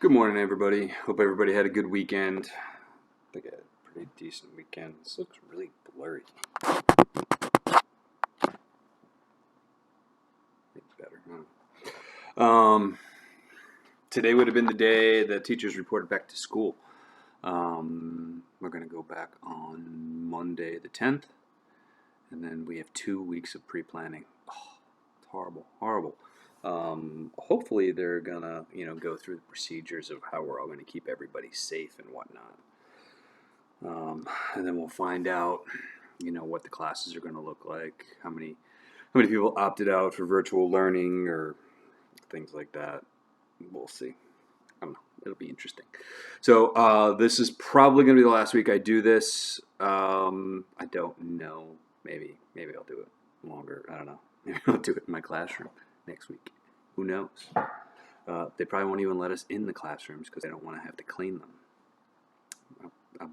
Good morning, everybody. Hope everybody had a good weekend. I think I had a pretty decent weekend. This looks really blurry. Maybe better. Today would have been the day the teachers reported back to school. We're going to go back on Monday the 10th, and then we have 2 weeks of pre-planning. Oh, it's horrible, horrible. Hopefully they're gonna, go through the procedures of how we're all going to keep everybody safe and whatnot. And then we'll find out, what the classes are going to look like, how many people opted out for virtual learning or things like that. We'll see. I don't know. It'll be interesting. So this is probably going to be the last week I do this. I don't know. Maybe I'll do it longer. I don't know. Maybe I'll do it in my classroom next week. Who knows? They probably won't even let us in the classrooms because they don't want to have to clean them. I'm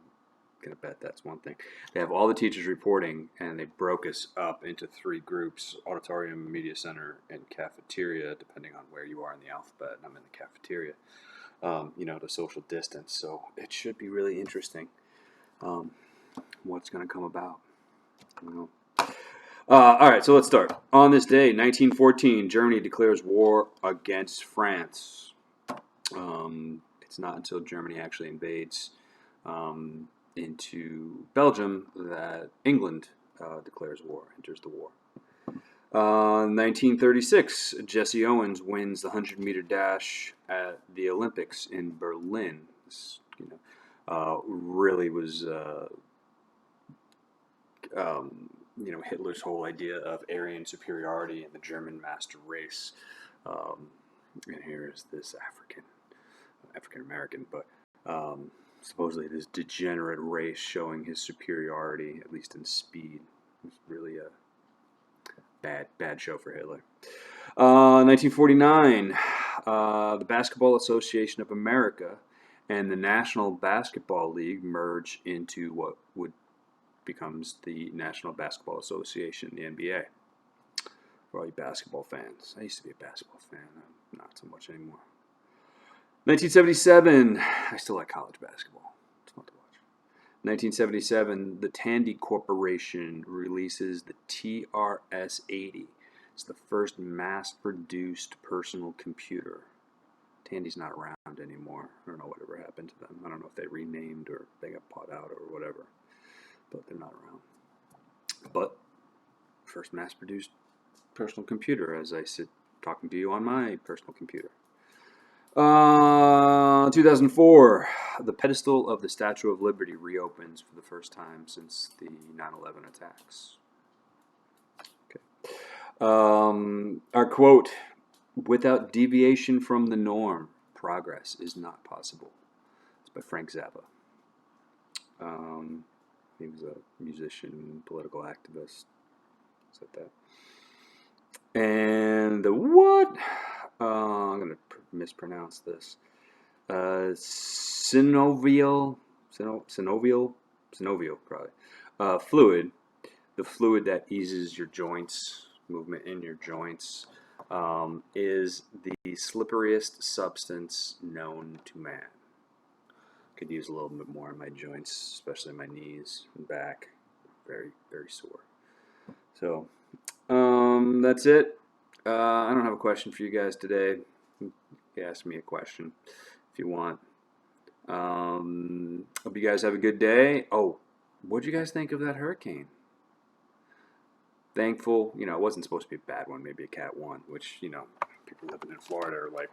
gonna bet that's one thing. They have all the teachers reporting, and they broke us up into 3 groups: auditorium, media center, and cafeteria, depending on where you are in the alphabet. I'm in the cafeteria. To social distance. So it should be really interesting. What's going to come about? I don't know. All right, so let's start. On this day, 1914, Germany declares war against France. It's not until Germany actually invades into Belgium that England declares war, enters the war. 1936, Jesse Owens wins the 100-meter dash at the Olympics in Berlin. This, really was, Hitler's whole idea of Aryan superiority in the German master race. And here is this African American, but supposedly this degenerate race showing his superiority, at least in speed. It was really a bad show for Hitler. 1949, the Basketball Association of America and the National Basketball League merge into what becomes the National Basketball Association, the NBA. For all you basketball fans. I used to be a basketball fan. I'm not so much anymore. 1977, I still like college basketball. It's fun to watch. 1977, the Tandy Corporation releases the TRS-80. It's the first mass-produced personal computer. Tandy's not around anymore. I don't know whatever happened to them. I don't know if they renamed or they got bought out or whatever. But they're not around. But first mass-produced personal computer, as I sit talking to you on my personal computer. 2004, the pedestal of the Statue of Liberty reopens for the first time since the 9/11 attacks. Okay. Our quote: "Without deviation from the norm, progress is not possible." It's by Frank Zappa. He was a musician, political activist. Said that. And the what? I'm going to mispronounce this. Synovial, probably. Fluid, the fluid that eases your joints, movement in your joints, is the slipperiest substance known to man. Could use a little bit more in my joints, especially my knees and back. Very, very sore. So, that's it. I don't have a question for you guys today. You ask me a question if you want. Hope you guys have a good day. Oh, what'd you guys think of that hurricane? Thankful, it wasn't supposed to be a bad one, maybe a Cat 1, which, people living in Florida are like,